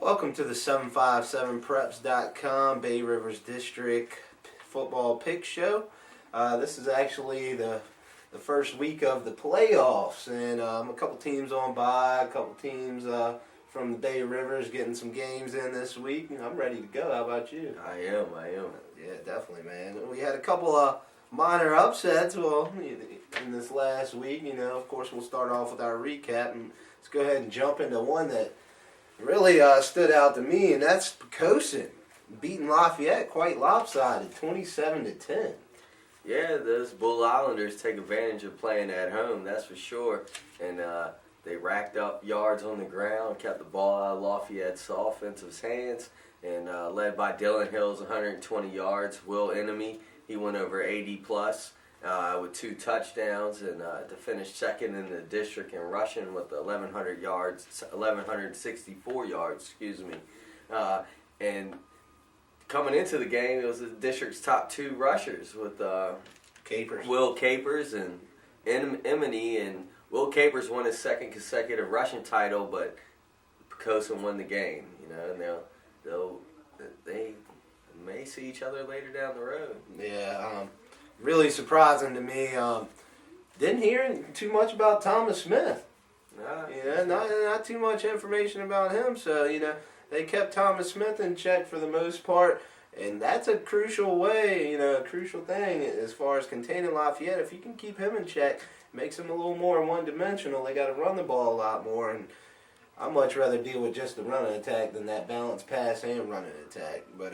Welcome to the 757preps.com Bay Rivers District Football Pick Show. This is actually the first week of the playoffs, and a couple teams on bye, a couple teams from the Bay Rivers getting some games in this week. I'm ready to go. How about you? I am. Yeah, definitely, man. We had a couple of minor upsets in this last week. Of course, we'll start off with our recap, and let's go ahead and jump into one that really stood out to me, and that's Poquoson beating Lafayette quite lopsided, 27-10. Yeah, those Bull Islanders take advantage of playing at home, that's for sure. And they racked up yards on the ground, kept the ball out of Lafayette's offensive hands, and led by Dylan Hill's 120 yards. Will Enemy, he went over 80 plus with 2 touchdowns, and to finish second in the district in rushing with 1,164 yards. And coming into the game, it was the district's top 2 rushers with Capers. Will Capers and Emily. And Will Capers won his second consecutive rushing title, but Poquoson won the game. And they may see each other later down the road. Yeah, really surprising to me. Didn't hear too much about Thomas Smith. Not too much information about him. So they kept Thomas Smith in check for the most part, and that's a crucial way, a crucial thing as far as containing Lafayette. If you can keep him in check, makes him a little more one-dimensional. They got to run the ball a lot more, and I'd much rather deal with just the running attack than that balanced pass and running attack. But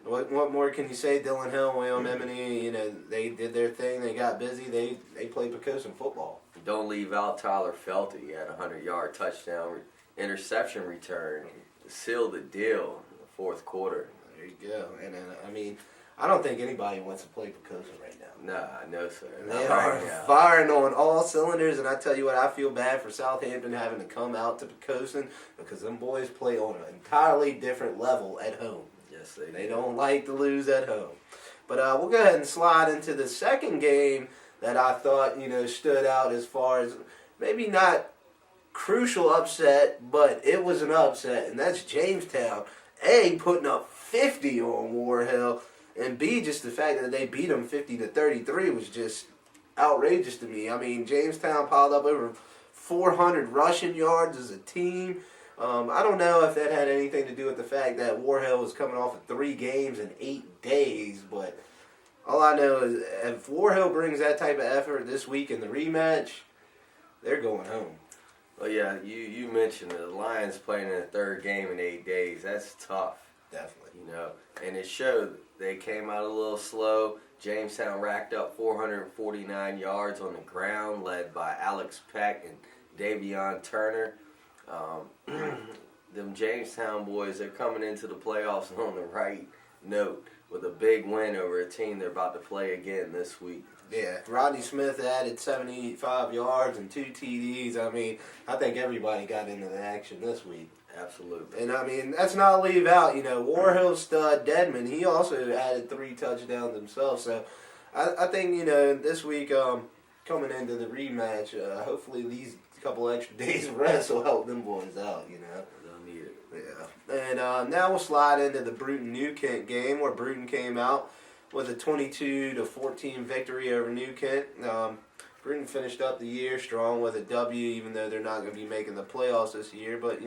what more can you say? Dylan Hill, Will Emily, they did their thing. They got busy. They played Poquoson football. Don't leave out Tyler Felty at a 100-yard touchdown interception return to seal the deal in the fourth quarter. There you go. And I don't think anybody wants to play Poquoson right now. No, sir. They are firing on all cylinders, and I tell you what, I feel bad for Southampton having to come out to Poquoson because them boys play on an entirely different level at home. Yes, They don't like to lose at home. But we'll go ahead and slide into the second game that I thought, stood out as far as maybe not crucial upset, but it was an upset, and that's Jamestown. A, putting up 50 on Warhill, and B, just the fact that they beat them 50-33 was just outrageous to me. Jamestown piled up over 400 rushing yards as a team. I don't know if that had anything to do with the fact that Warhill was coming off of 3 games in 8 days, but all I know is if Warhill brings that type of effort this week in the rematch, they're going home. Well, yeah, you mentioned the Lions playing in a 3rd game in 8 days. That's tough. Definitely. And it showed. They came out a little slow. Jamestown racked up 449 yards on the ground, led by Alex Peck and Davion Turner. Them Jamestown boys, they're coming into the playoffs on the right note with a big win over a team they're about to play again this week. Yeah, Rodney Smith added 75 yards and 2 TDs. I think everybody got into the action this week. Absolutely. And that's not leave out. Warhill stud Deadman, he also added 3 touchdowns himself. So I think, this week coming into the rematch, hopefully these couple extra days of rest will help them boys out, They'll need it. Yeah. And now we'll slide into the Bruton-New Kent game where Bruton came out with a 22-14 victory over New Kent. Bruton finished up the year strong with a W, even though they're not going to be making the playoffs this year. But,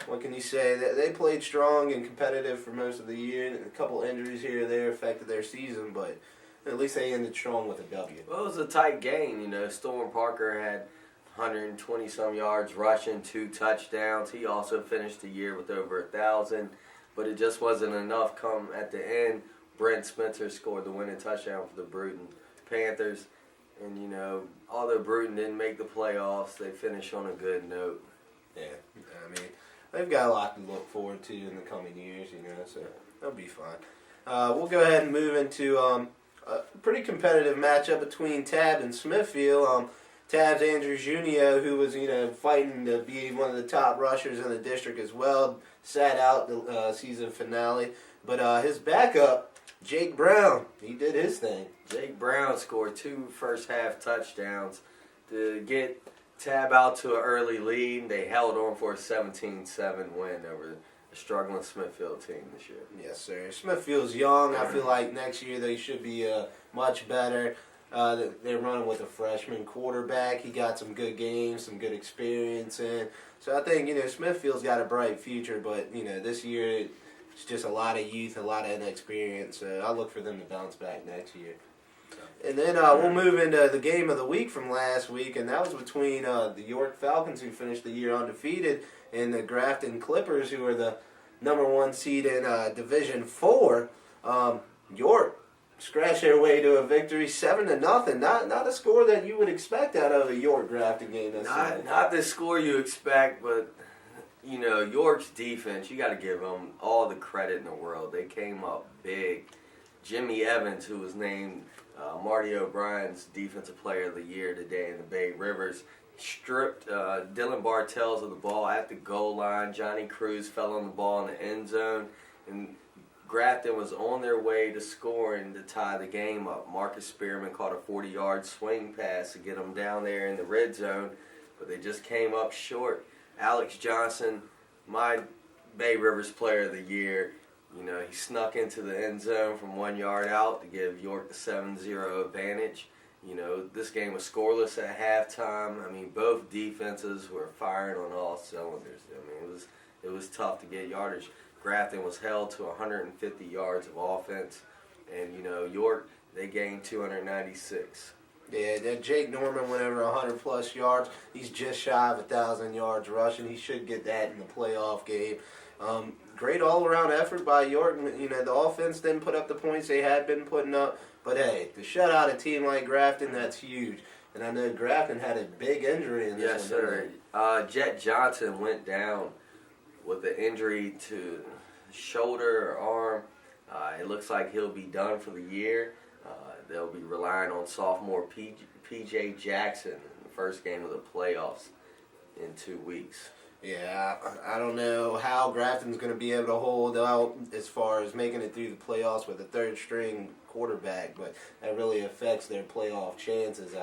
what can you say? They played strong and competitive for most of the year. And a couple injuries here or there affected their season, but at least they ended strong with a W. Well, it was a tight game. Storm Parker had 120-some yards rushing, 2 touchdowns. He also finished the year with over 1,000, but it just wasn't enough. Come at the end, Brent Spencer scored the winning touchdown for the Bruton Panthers. And, although Bruton didn't make the playoffs, they finished on a good note. Yeah, they've got a lot to look forward to in the coming years, so they'll be fine. We'll go ahead and move into a pretty competitive matchup between Tab and Smithfield. Tab's Andrew Junio, who was, fighting to be one of the top rushers in the district as well, sat out the season finale. But his backup, Jake Brown, he did his thing. Jake Brown scored 2 first-half touchdowns to get tab out to an early lead. They held on for a 17-7 win over a struggling Smithfield team this year. Yes, sir. Smithfield's young. I feel like next year they should be much better. They're running with a freshman quarterback. He got some good games, some good experience in. So I think, Smithfield's got a bright future, but, this year it's just a lot of youth, a lot of inexperience. So I look for them to bounce back next year. And then we'll move into the game of the week from last week, and that was between the York Falcons, who finished the year undefeated, and the Grafton Clippers, who are the number 1 seed in Division 4. York scratched their way to a victory, 7-0. Not a score that you would expect out of a York Grafton game. Not the score you expect, but York's defense, you got to give them all the credit in the world. They came up big. Jimmy Evans, who was named Marty O'Brien's Defensive Player of the Year today in the Bay Rivers, stripped Dylan Bartels of the ball at the goal line. Johnny Cruz fell on the ball in the end zone, and Grafton was on their way to scoring to tie the game up. Marcus Spearman caught a 40-yard swing pass to get them down there in the red zone, but they just came up short. Alex Johnson, my Bay Rivers Player of the Year, he snuck into the end zone from 1 yard out to give York the 7-0 advantage. This game was scoreless at halftime. Both defenses were firing on all cylinders. It was tough to get yardage. Grafton was held to 150 yards of offense, and York, they gained 296. Yeah, Jake Norman went over 100-plus yards. He's just shy of 1,000 yards rushing. He should get that in the playoff game. Great all-around effort by York. The offense didn't put up the points they had been putting up. But, hey, to shut out a team like Grafton, that's huge. And I know Grafton had a big injury in this one. Yes, sir. Jet Johnson went down with an injury to shoulder or arm. It looks like he'll be done for the year. They'll be relying on sophomore P.J. Jackson in the first game of the playoffs in 2 weeks. Yeah, I don't know how Grafton's going to be able to hold out as far as making it through the playoffs with a third-string quarterback, but that really affects their playoff chances.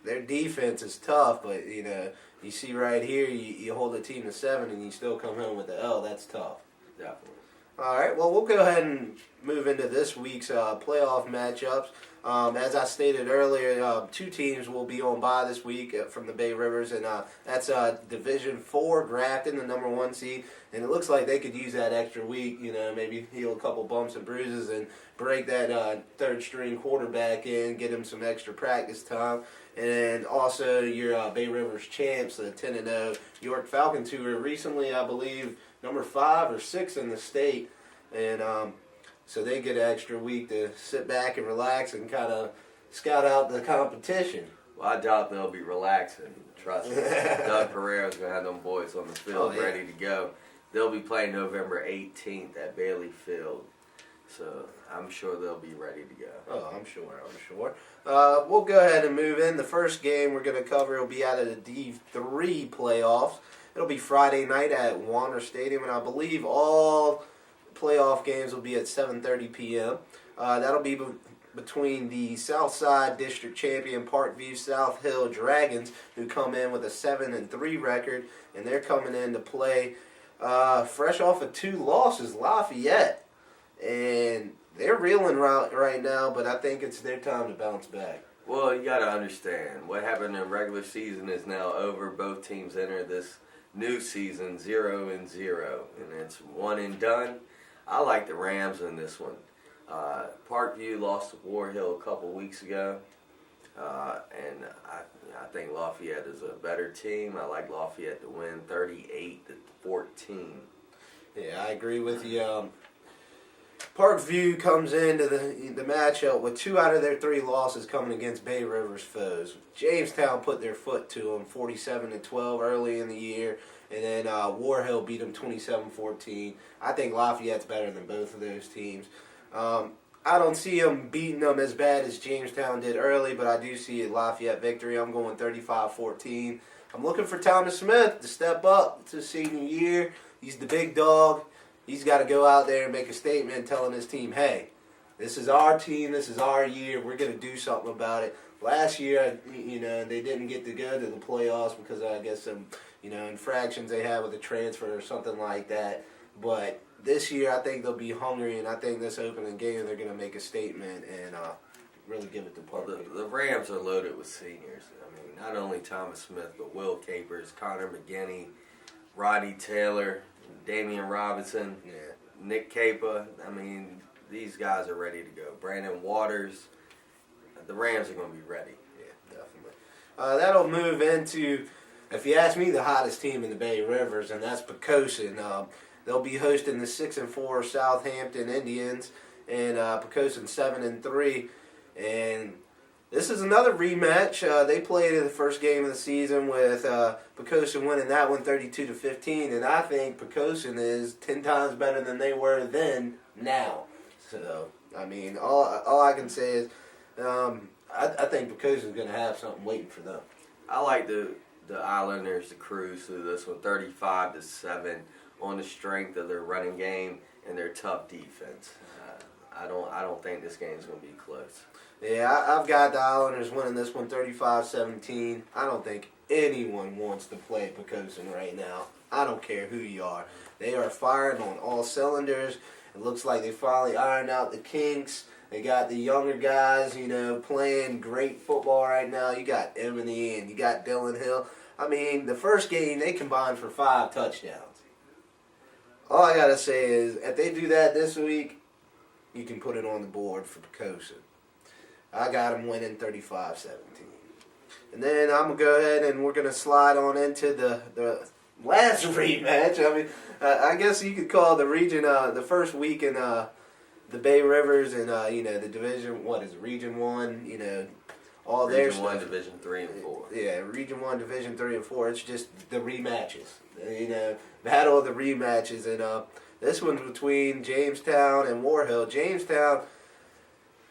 Their defense is tough, but, you see right here, you hold a team to 7 and you still come home with the L. That's tough. Definitely. All right, well, we'll go ahead and move into this week's playoff matchups. As I stated earlier, 2 teams will be on bye this week from the Bay Rivers, and that's Division 4, Grafton, the number 1 seed, and it looks like they could use that extra week, maybe heal a couple bumps and bruises and break that third-string quarterback in, get him some extra practice time. And also your Bay Rivers champs, the 10-0 York Falcons, who were recently, I believe, number 5 or 6 in the state, and so they get an extra week to sit back and relax and kind of scout out the competition. Well, I doubt they'll be relaxing. Trust me. Doug Pereira's going to have them boys on the field ready to go. They'll be playing November 18th at Bailey Field, so I'm sure they'll be ready to go. Oh, I'm sure. We'll go ahead and move in. The first game we're going to cover will be out of the D3 playoffs. It'll be Friday night at Warner Stadium, and I believe all playoff games will be at 7:30 p.m. That'll be between the Southside District Champion Parkview South Hill Dragons, who come in with a 7-3 record, and they're coming in to play fresh off of 2 losses, Lafayette. And they're reeling right now, but I think it's their time to bounce back. Well, you got to understand, what happened in regular season is now over. Both teams enter this new season 0-0, and it's one and done. I like the Rams in this one. Parkview lost to Warhill a couple weeks ago, and I think Lafayette is a better team. I like Lafayette to win 38-14. Yeah, I agree with you. Parkview comes into the matchup with 2 out of their 3 losses coming against Bay Rivers foes. Jamestown put their foot to them 47-12 early in the year, and then Warhill beat them 27-14. I think Lafayette's better than both of those teams. I don't see them beating them as bad as Jamestown did early, but I do see a Lafayette victory. I'm going 35-14. I'm looking for Thomas Smith to step up. It's his senior year. He's the big dog. He's got to go out there and make a statement telling his team, hey, this is our team, this is our year, we're going to do something about it. last year, they didn't get to go to the playoffs because I guess some, infractions they had with the transfer or something like that. But this year, I think they'll be hungry, and I think this opening game they're going to make a statement and really give it to Parker. The Rams are loaded with seniors. I mean, not only Thomas Smith, but Will Capers, Connor McGinney, Roddy Taylor, Damian Robinson, Nick Capa. I mean, these guys are ready to go. Brandon Waters. The Rams are going to be ready. Yeah, definitely. That'll move into, if you ask me, the hottest team in the Bay Rivers, and that's Poquoson. They'll be hosting the 6-4 Southampton Indians, and Poquoson 7-3. And this is another rematch. They played in the first game of the season with Poquoson winning that one 32-15, and I think Poquoson is 10 times better than they were then now. So, I mean, all I can say is I think Poquoson's going to have something waiting for them. I like the Islanders to cruise through this one 35-7 on the strength of their running game and their tough defense. I don't think this game's going to be close. Yeah, I've got the Islanders winning this one 35-17. I don't think anyone wants to play Poquoson right now. I don't care who you are. They are firing on all cylinders. It looks like they finally ironed out the kinks. They got the younger guys, playing great football right now. You got Emily and you got Dylan Hill. I mean, the first game, they combined for 5 touchdowns. All I got to say is, if they do that this week, you can put it on the board for Poquoson. I got them winning 35-17. And then I'm going to go ahead and we're going to slide on into the last rematch. I mean, I guess you could call the region, the first week in the Bay Rivers and, the division, Region 1, all their Region 1, stuff. Division 3 and 4. Yeah, Region 1, Division 3 and 4. It's just the rematches. Battle of the rematches. And this one's between Jamestown and Warhill. Jamestown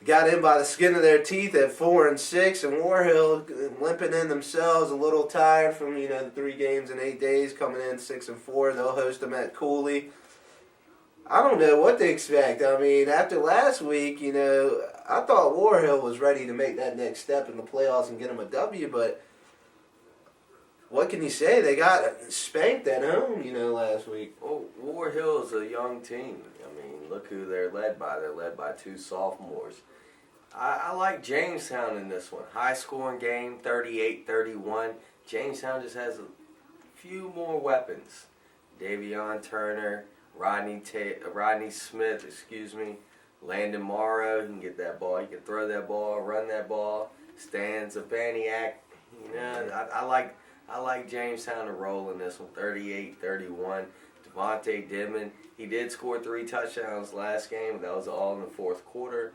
got in by the skin of their teeth at 4-6, and Warhill limping in themselves, a little tired from the 3 games in 8 days, coming in 6-4. They'll host them at Cooley. I don't know what to expect. I mean, after last week, I thought Warhill was ready to make that next step in the playoffs and get them a W, but what can you say? They got spanked at home, last week. Well, Warhill is a young team. I mean, look who they're led by. They're led by 2 sophomores. I like Jamestown in this one. High-scoring game, 38-31. Jamestown just has a few more weapons. Davion Turner, Rodney Smith, Landon Morrow. He can get that ball. He can throw that ball, run that ball. Stan Zabaniak. I like Jamestown to roll in this one, 38-31. Devontae Dimon, he did score 3 touchdowns last game, but that was all in the fourth quarter.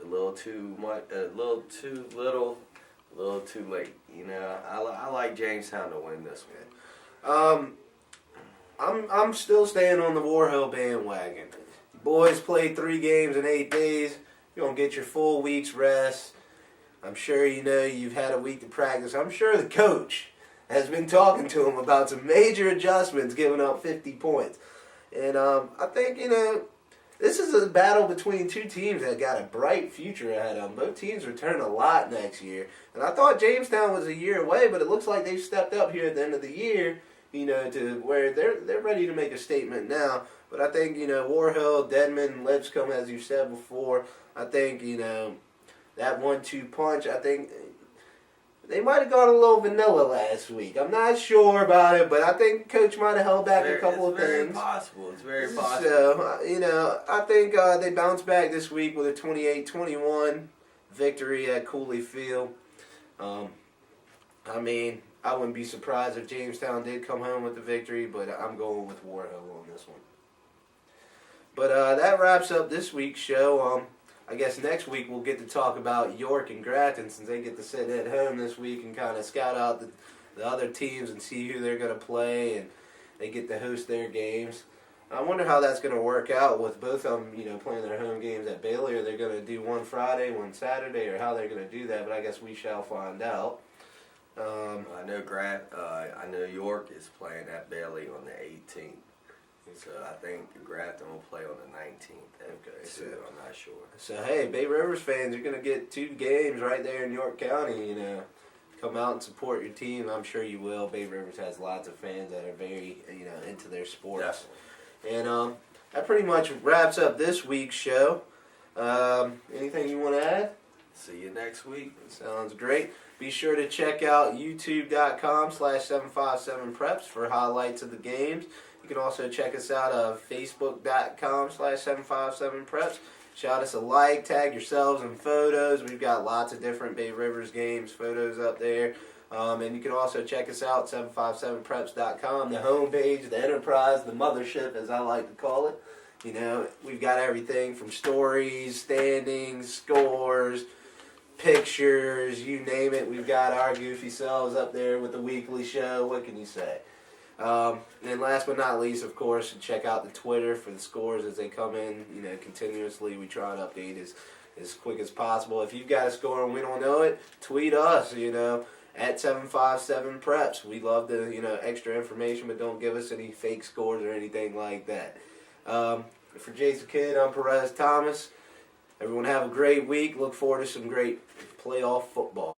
A little too much, a little too little, a little too late. I like Jamestown to win this one. I'm still staying on the Warhill bandwagon. Boys played 3 games in 8 days. You're gonna get your full week's rest. I'm sure you've had a week to practice. I'm sure the coach has been talking to him about some major adjustments, giving up 50 points. And I think, this is a battle between 2 teams that got a bright future ahead of them. Both teams return a lot next year. And I thought Jamestown was a year away, but it looks like they've stepped up here at the end of the year, to where they're ready to make a statement now. But I think, Warhill, Dedmon, Lipscomb, as you said before, I think, that 1-2 punch, I think they might have gone a little vanilla last week. I'm not sure about it, but I think Coach might have held back a couple of things. It's very possible. So, I think they bounced back this week with a 28-21 victory at Cooley Field. I mean, I wouldn't be surprised if Jamestown did come home with the victory, but I'm going with Warhill on this one. But that wraps up this week's show. I guess next week we'll get to talk about York and Grafton, since they get to sit at home this week and kind of scout out the other teams and see who they're going to play, and they get to host their games. I wonder how that's going to work out with both of them, playing their home games at Bailey. Are they going to do one Friday, one Saturday, or how they're going to do that? But I guess we shall find out. I know York is playing at Bailey on the 18th. So I think Grafton will play on the 19th. Okay, so I'm not sure. So hey, Bay Rivers fans, you're gonna get 2 games right there in York County. Come out and support your team. I'm sure you will. Bay Rivers has lots of fans that are very into their sports. Definitely. And that pretty much wraps up this week's show. Anything you want to add? See you next week. Sounds great. Be sure to check out youtube.com/757preps for highlights of the games. You can also check us out on facebook.com/757preps. Shout us a like, tag yourselves in photos. We've got lots of different Bay Rivers games photos up there. And you can also check us out, 757preps.com, the homepage, the enterprise, the mothership, as I like to call it. We've got everything from stories, standings, scores, pictures, you name it. We've got our goofy selves up there with the weekly show. What can you say? And last but not least, of course, check out the Twitter for the scores as they come in. Continuously. We try and update as quick as possible. If you've got a score and we don't know it, tweet us. At 757preps. We love the extra information, but don't give us any fake scores or anything like that. For Jason Kidd, I'm Perez Thomas. Everyone have a great week. Look forward to some great playoff football.